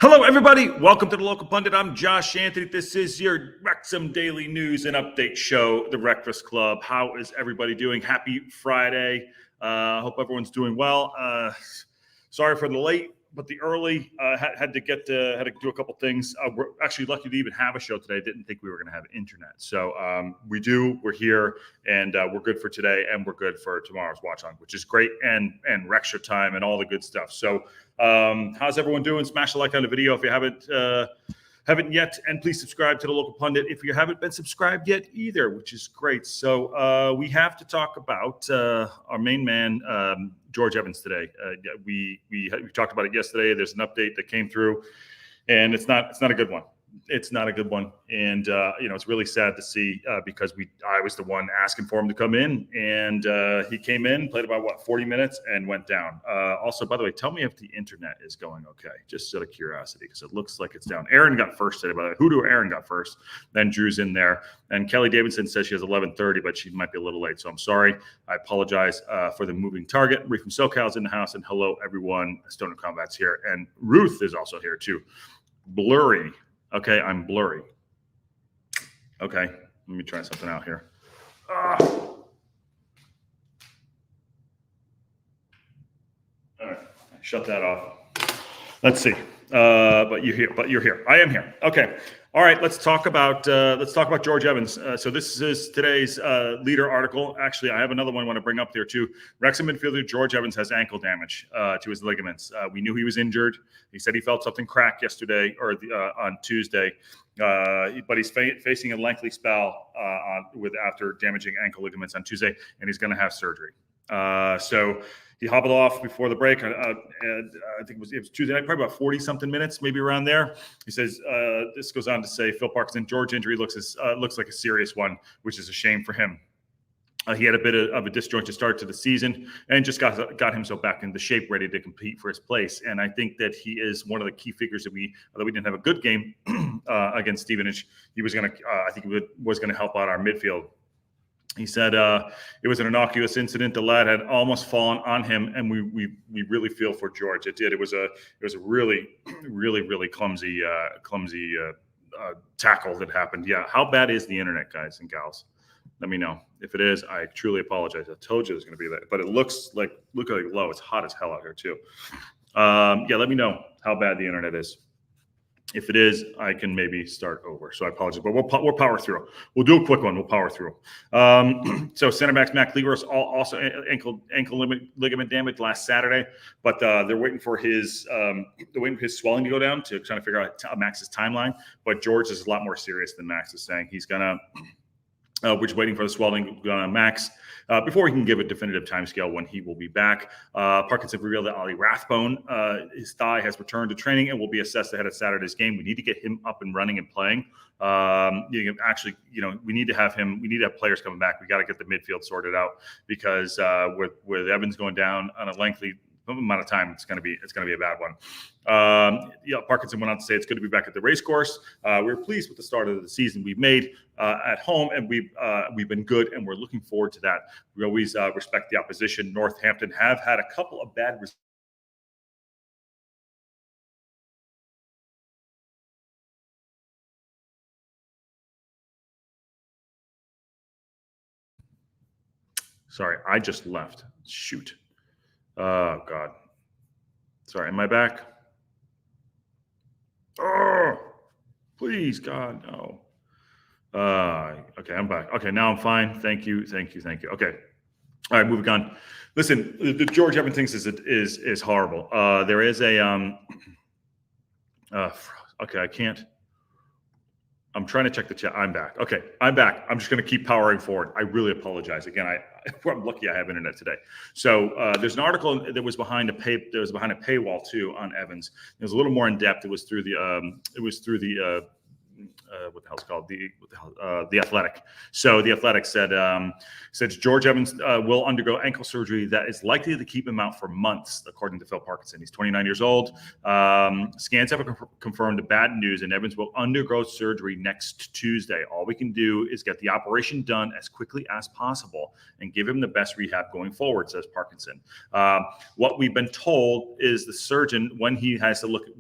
Hello, everybody. Welcome to the Local Pundit. I'm Josh Anthony. This is your Wrexham Daily News and Update Show, the Breakfast Club. How is everybody doing? Happy Friday. Hope everyone's doing well. Sorry for the late, but the early. Had to do a couple things. We're actually lucky to even have a show today. Didn't think we were going to have internet. So we do. We're here, and we're good for today, and we're good for tomorrow's watch on, which is great, and Rextra time and all the good stuff. So how's everyone doing? Smash the like on the video if you haven't yet, and please subscribe to the Local Pundit if you haven't been subscribed yet either, which is great. So we have to talk about our main man, George Evans, today. We talked about it yesterday. There's an update that came through, and it's not a good one. It's not a good one, and it's really sad to see because I was the one asking for him to come in, and he came in, played about 40 minutes, and went down. Also, by the way, tell me if the internet is going okay, just out of curiosity, because it looks like it's down. Aaron got first today, by the way. Hoodoo Aaron got first, then Drew's in there, and Kelly Davidson says she has 11:30, but she might be a little late, so I'm sorry. I apologize for the moving target. Reef from SoCal's in the house, and hello everyone. Stoner Combat's here, and Ruth is also here too. Blurry. Okay, I'm blurry. Okay, let me try something out here. All right, shut that off. Let's see. But you're here. I am here. Okay. All right. Let's talk about George Evans. So this is today's leader article. Actually, I have another one I want to bring up there too. Wrexham midfielder George Evans has ankle damage to his ligaments. We knew he was injured. He said he felt something crack yesterday or on Tuesday, but he's facing a lengthy spell after damaging ankle ligaments on Tuesday, and he's going to have surgery. So he hobbled off before the break. And I think it was Tuesday night, probably about 40-something minutes, maybe around there. He says, this goes on to say, Phil Parkinson, George injury looks like a serious one, which is a shame for him. He had a bit of a disjointed start to the season and just got himself back into shape, ready to compete for his place. And I think that he is one of the key figures that although we didn't have a good game against Stevenage, he was going to, I think he was going to help out our midfield. He said it was an innocuous incident. The lad had almost fallen on him, and we really feel for George. It did. It was a really, really, really clumsy tackle that happened. Yeah. How bad is the internet, guys and gals? Let me know. If it is, I truly apologize. I told you there's going to be that, but it looks like low. It's hot as hell out here too. Yeah. Let me know how bad the internet is. If it is, I can maybe start over. So I apologize, but we'll power through. We'll do a quick one. We'll power through. So center backs Mac Leveros also ankle ligament damage last Saturday, but they're waiting for his swelling to go down to trying to figure out Max's timeline. But George is a lot more serious than Max is saying. He's gonna. We're just waiting for the swelling on Max before we can give a definitive timescale when he will be back. Parkinson revealed that Ali Rathbone, his thigh has returned to training and will be assessed ahead of Saturday's game. We need to get him up and running and playing. We need to have him. We need to have players coming back. We got to get the midfield sorted out because with Evans going down on a lengthy amount of time, it's going to be a bad one. Parkinson went on to say it's good to be back at the race course. We're pleased with the start of the season we've made at home, and we've been good, and we're looking forward to that. We always respect the opposition. Northampton have had a couple of bad results. Sorry, I just left. Shoot. Oh, God. Sorry, am I back? Oh, please, God, no. Okay, I'm back. Okay, now I'm fine. Thank you. Okay. All right, moving on. Listen, the George Evans thing is horrible. There is a okay, I can't. I'm trying to check the chat. I'm back. Okay, I'm back. I'm just going to keep powering forward. I really apologize. Again, I'm lucky I have internet today. So there's an article that was behind a paywall too on Evans. It was a little more in depth. It was through the what the hell's called the Athletic. So the Athletic said George Evans will undergo ankle surgery that is likely to keep him out for months, according to Phil Parkinson. He's 29 years old. Scans have confirmed the bad news, and Evans will undergo surgery next Tuesday. All we can do is get the operation done as quickly as possible and give him the best rehab going forward, says Parkinson. What we've been told is the surgeon, when he has to look at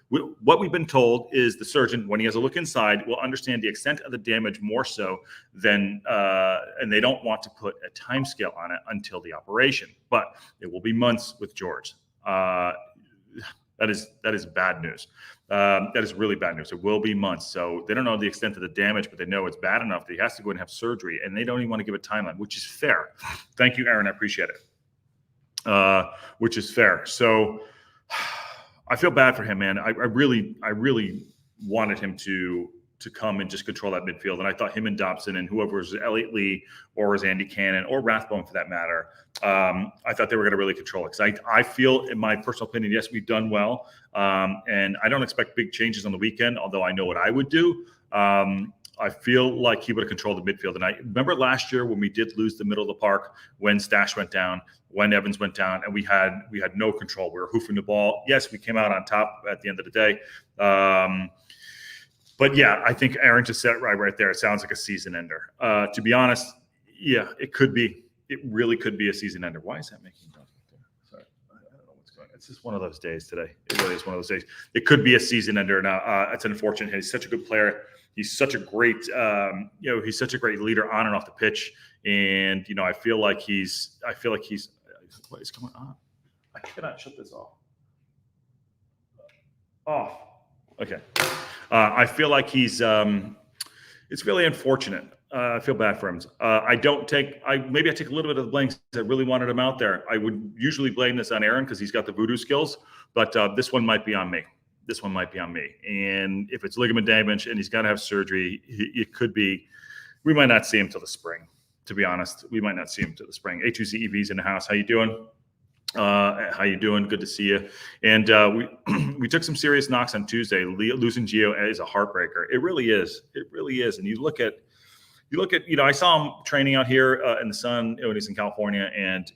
What we've been told is the surgeon, when he has a look inside, will understand the extent of the damage more so than, and they don't want to put a time scale on it until the operation. But it will be months with George. That is bad news. That is really bad news. It will be months. So they don't know the extent of the damage, but they know it's bad enough that he has to go and have surgery, and they don't even want to give a timeline, which is fair. Thank you, Aaron. I appreciate it. Which is fair. So I feel bad for him, man. I really wanted him to come and just control that midfield. And I thought him and Dobson and whoever was Elliott Lee or was Andy Cannon or Rathbone for that matter, I thought they were going to really control it. Because I feel, in my personal opinion, yes, we've done well. And I don't expect big changes on the weekend, although I know what I would do. I feel like he would have controlled the midfield. And I remember last year when we did lose the middle of the park, when Stash went down, when Evans went down, and we had no control. We were hoofing the ball. Yes, we came out on top at the end of the day. But yeah, I think Aaron just said it right there. It sounds like a season ender. To be honest, yeah, it could be. It really could be a season ender. Why is that making noise right there? Sorry, I don't know what's going on. It's just one of those days today. It really is one of those days. It could be a season ender. Now, it's unfortunate. He's such a good player. He's such a great, he's such a great leader on and off the pitch. And I feel like he's. What is going on? I cannot shut this off. Off. Okay. I feel like he's. It's really unfortunate. I feel bad for him. Maybe I take a little bit of the blame because I really wanted him out there. I would usually blame this on Aaron because he's got the voodoo skills, but this one might be on me. And if it's ligament damage and he's got to have surgery, it could be. We might not see him till the spring. To be honest, we might not see him till the spring. A2C EV's in the house. How you doing? Good to see you. And we took some serious knocks on Tuesday. Losing Gio is a heartbreaker. It really is. And you look at, I saw him training out here in the sun when he's in California, and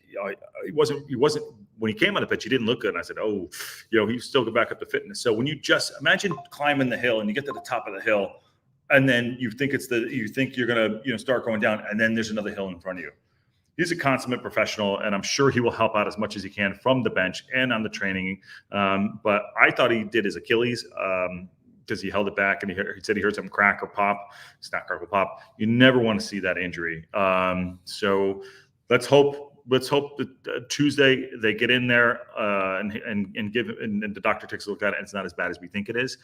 he wasn't when he came on the pitch, he didn't look good. And I said, he's still go back up to fitness. So when you just imagine climbing the hill and you get to the top of the hill, and then you think you're going to start going down, and then there's another hill in front of you. He's a consummate professional, and I'm sure he will help out as much as he can from the bench and on the training. But I thought he did his Achilles because he held it back, and he said he heard something crack or pop. It's not crack or pop. You never want to see that injury. So let's hope that Tuesday they get in there and the doctor takes a look at it, and it's not as bad as we think it is.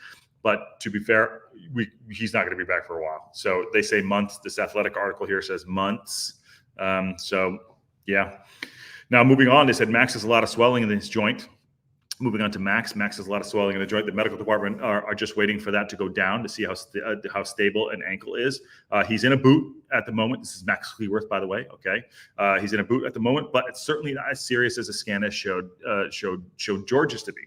But to be fair, he's not going to be back for a while. So they say months. This Athletic article here says months. So yeah. Now moving on, they said Max has a lot of swelling in his joint. Moving on to Max. Max has a lot of swelling in the joint. The medical department are just waiting for that to go down to see how stable an ankle is. He's in a boot at the moment. This is Max Cleworth, by the way. Okay, he's in a boot at the moment, but it's certainly not as serious as the scan has showed George's to be.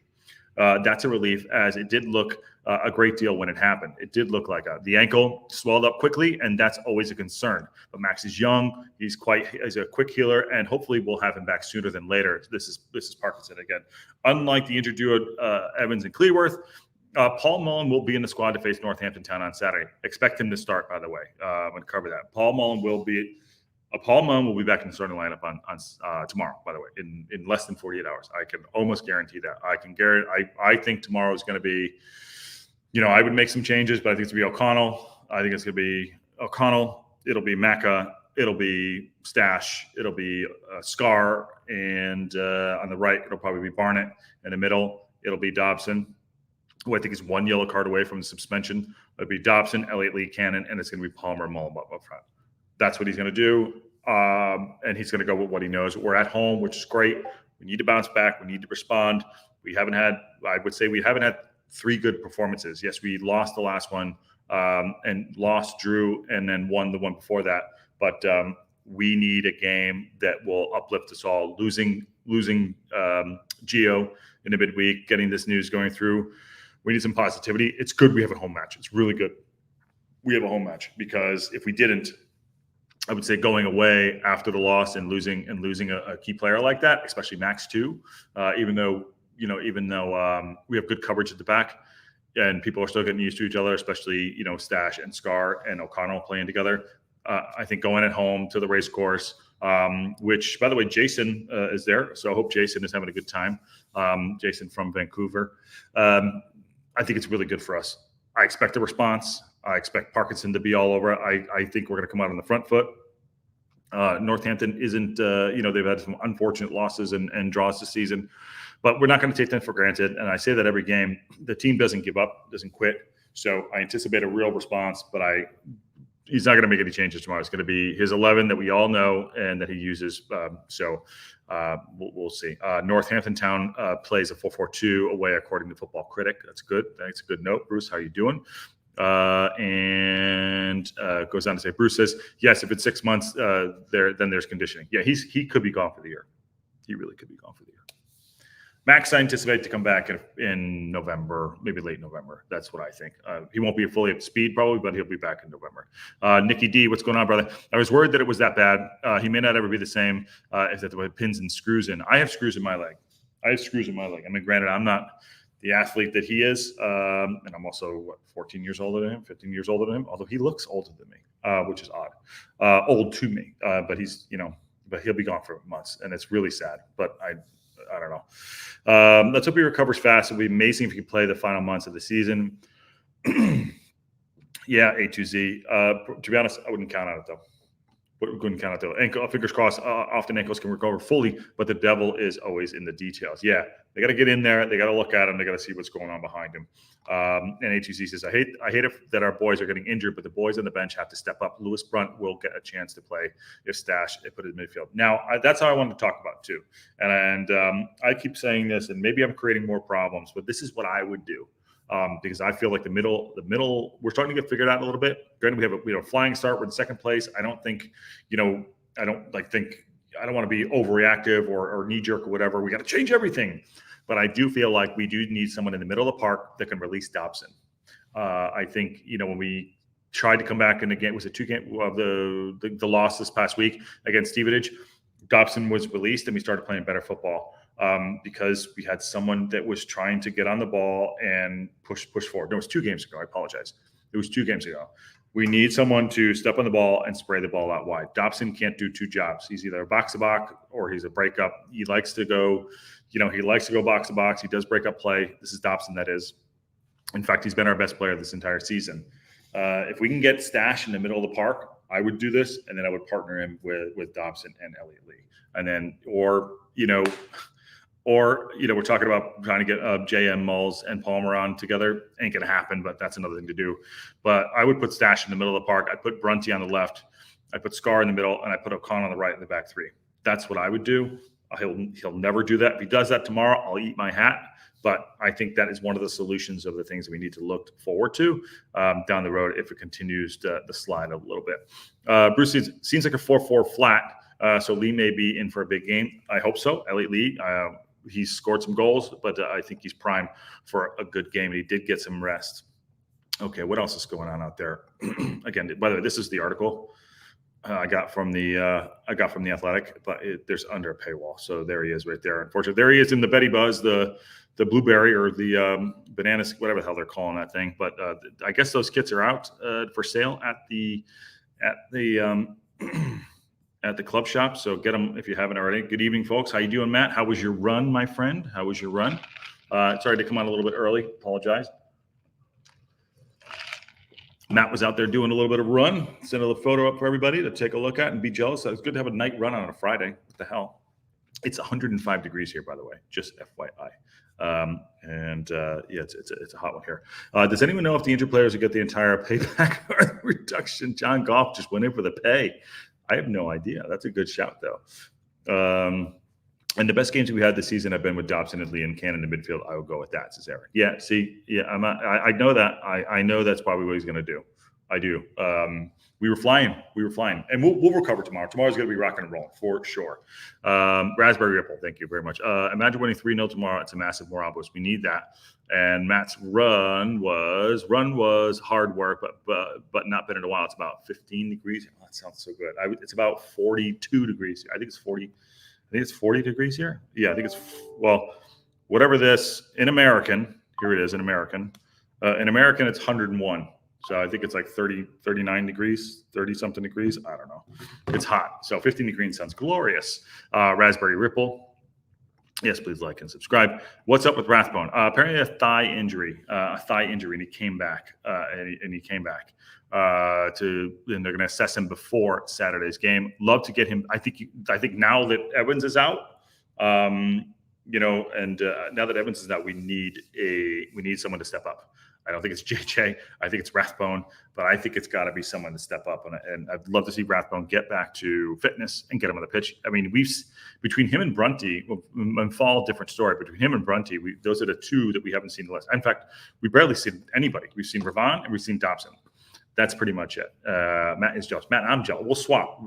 That's a relief, as it did look a great deal when it happened. It did look like the ankle swelled up quickly, and that's always a concern. But Max is young; he's a quick healer, and hopefully we'll have him back sooner than later. This is Parkinson again. Unlike the injured duo Evans and Cleworth, Paul Mullen will be in the squad to face Northampton Town on Saturday. Expect him to start, by the way. I'm going to cover that. Paul Mullen will be back in the starting lineup on tomorrow, by the way, in less than 48 hours. I can almost guarantee that. I think tomorrow is going to be, I would make some changes, but I think it's going to be O'Connell. I think it's going to be O'Connell. It'll be Macca. It'll be Stash. It'll be Scar. And on the right, it'll probably be Barnett. In the middle, it'll be Dobson, who I think is one yellow card away from the suspension. It'll be Dobson, Elliott Lee, Cannon, and it's going to be Palmer Mullen up front. That's what he's going to do, and he's going to go with what he knows. We're at home, which is great. We need to bounce back. We need to respond. I would say we haven't had 3 good performances. Yes, we lost the last one and drew, and then won the one before that. But we need a game that will uplift us all. Losing Gio in the midweek, getting this news going through, we need some positivity. It's good we have a home match. It's really good we have a home match, because if we didn't, I would say going away after the loss and losing a key player like that, especially Max too, even though we have good coverage at the back and people are still getting used to each other, especially, Stash and Scar and O'Connell playing together. I think going at home to the race course, which, by the way, Jason is there. So I hope Jason is having a good time. Jason from Vancouver. I think it's really good for us. I expect a response. I expect Parkinson to be all over it. I think we're going to come out on the front foot. Northampton isn't, they've had some unfortunate losses and draws this season, but we're not going to take them for granted. And I say that every game. The team doesn't give up, doesn't quit. So I anticipate a real response, but he's not going to make any changes tomorrow. It's going to be his 11 that we all know and that he uses. We'll see. Northampton Town plays a 4-4-2 away, according to Football Critic. That's good. That's a good note. Bruce, how you doing? Goes on to say, Bruce says, yes, if it's 6 months, then there's conditioning. Yeah, he could be gone for the year. He really could be gone for the year. Max, I anticipate to come back in November, maybe late November. That's what I think. He won't be fully up to speed probably, but he'll be back in November. Nikki D, what's going on, brother? I was worried that it was that bad. He may not ever be the same if that with pins and screws in. I have screws in my leg. I mean, granted, I'm not the athlete that he is, and I'm also 14 years older than him, 15 years older than him. Although he looks older than me, which is odd. Old to me, but but he'll be gone for months, and it's really sad. But I don't know. Let's hope he recovers fast. It'll be amazing if he can play the final months of the season. Yeah, A to Z. To be honest, I wouldn't count on it though. Couldn't count it though. Ankle, fingers crossed. Often ankles can recover fully, but the devil is always in the details. Yeah, they got to get in there. They got to look at him. They got to see what's going on behind him. And A2C says, I hate it that our boys are getting injured, but the boys on the bench have to step up. Lewis Brunt will get a chance to play if Stash put in midfield. Now, that's how I wanted to talk about too. And I keep saying this, and maybe I'm creating more problems, but this is what I would do. Because I feel like the middle, we're starting to get figured out a little bit. Granted, we have a flying start. We're in second place. I don't think, I don't want to be overreactive or knee jerk or whatever. We got to change everything. But I do feel like we do need someone in the middle of the park that can release Dobson. I think, when we tried to come back, and again, it was a 2-game of the loss this past week against Stevenage. Dobson was released and we started playing better football. Because we had someone that was trying to get on the ball and push forward. No, it was 2 games ago. I apologize. It was 2 games ago. We need someone to step on the ball and spray the ball out wide. Dobson can't do 2 jobs. He's either a box-to-box or he's a breakup. He likes to go, box-to-box. He does break-up play. This is Dobson, that is. In fact, he's been our best player this entire season. If we can get Stash in the middle of the park, I would do this, and then I would partner him with Dobson and Elliott Lee. And then, we're talking about trying to get JM Mulls and Palmer on together. Ain't going to happen, but that's another thing to do. But I would put Stash in the middle of the park. I'd put Brunty on the left. I put Scar in the middle, and I put O'Connor on the right in the back 3. That's what I would do. He'll never do that. If he does that tomorrow, I'll eat my hat. But I think that is one of the solutions of the things that we need to look forward to down the road if it continues to slide a little bit. Bruce seems like a 4-4 flat, so Lee may be in for a big game. I hope so. Elliott Lee, he's scored some goals, but I think he's primed for a good game. He did get some rest. Okay, what else is going on out there? Again, by the way, this is the article I got from the Athletic, but there's under a paywall. So there he is, right there. Unfortunately, there he is in the Betty Buzz, the blueberry or the bananas, whatever the hell they're calling that thing. But I guess those kits are out for sale at the club shop. So get them if you haven't already. Good evening, folks. How you doing, Matt? How was your run, my friend? How was your run? Sorry to come on a little bit early. Apologize. Matt was out there doing a little bit of run. Sent a little photo up for everybody to take a look at and be jealous. It's good to have a night run on a Friday. What the hell? It's 105 degrees here, by the way. Just FYI. It's a hot one here. Does anyone know if the injured players will get the entire payback or reduction? John Goff just went in for the pay. I have no idea. That's a good shout, though. And the best games we had this season have been with Dobson and Lee and Cannon in midfield. I will go with that, says Eric. Yeah, see, yeah, I know that. I know that's probably what he's going to do. I do. We were flying, and we'll recover tomorrow. Tomorrow's going to be rocking and rolling for sure. Raspberry Ripple, thank you very much. Imagine winning 3-0 tomorrow. It's a massive morale boost. We need that. And Matt's run was hard work, but not been in a while. It's about 15 degrees. Oh, that sounds so good. It's about 42 degrees. I think it's 40. I think it's 40 degrees here. Yeah, I think whatever this in American. Here it is in American. In American, it's 101. So I think it's like 39 degrees, 30 something degrees. I don't know. It's hot. So 15 degrees sounds glorious. Raspberry Ripple. Yes, please like and subscribe. What's up with Rathbone? Apparently a thigh injury, and he came back. And he came back. And they're going to assess him before Saturday's game. Love to get him. I think now that Evans is out, and now that Evans is out, we need someone to step up. I don't think it's JJ. I think it's Rathbone, but I think it's got to be someone to step up. And I'd love to see Rathbone get back to fitness and get him on the pitch. I mean, between him and Brunty, and Fall, different story. Between him and Brunty, those are the two that we haven't seen the list. In fact, we barely seen anybody. We've seen Ravon and we've seen Dobson. That's pretty much it. Matt is jealous. Matt, I'm jealous. We'll swap.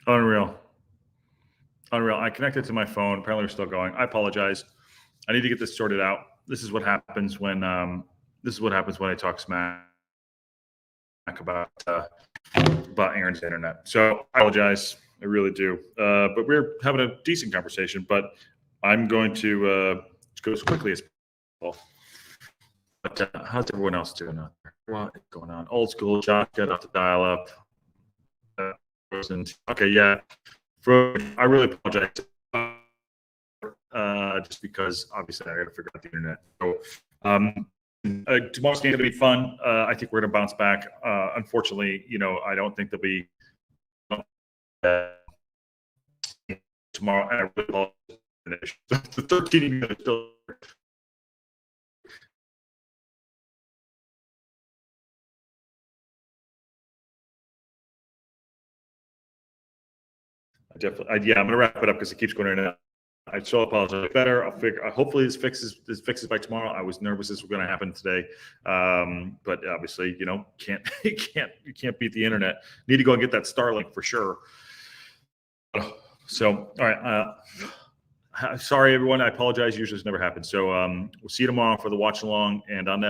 Unreal. I connected to my phone. Apparently, we're still going. I apologize. I need to get this sorted out. This is what happens when I talk smack about Aaron's internet. So I apologize. I really do. But we're having a decent conversation. But I'm going to go as quickly as possible. But how's everyone else doing out there? What is going on? Old school. Josh got off the dial up. Okay, yeah. I really apologize. Just because obviously I got to figure out the internet. So tomorrow's game is going to be fun. I think we're going to bounce back. Unfortunately, I don't think there'll be tomorrow. And I really finish the 13 minutes still. I'm gonna wrap it up because it keeps going in and out. I so apologize. Better. I'll figure. Hopefully, this fixes by tomorrow. I was nervous this was going to happen today, but obviously, can't you can't beat the internet. Need to go and get that Starlink for sure. So, all right. Sorry, everyone. I apologize. Usually, this never happens. So, we'll see you tomorrow for the watch along, and on that.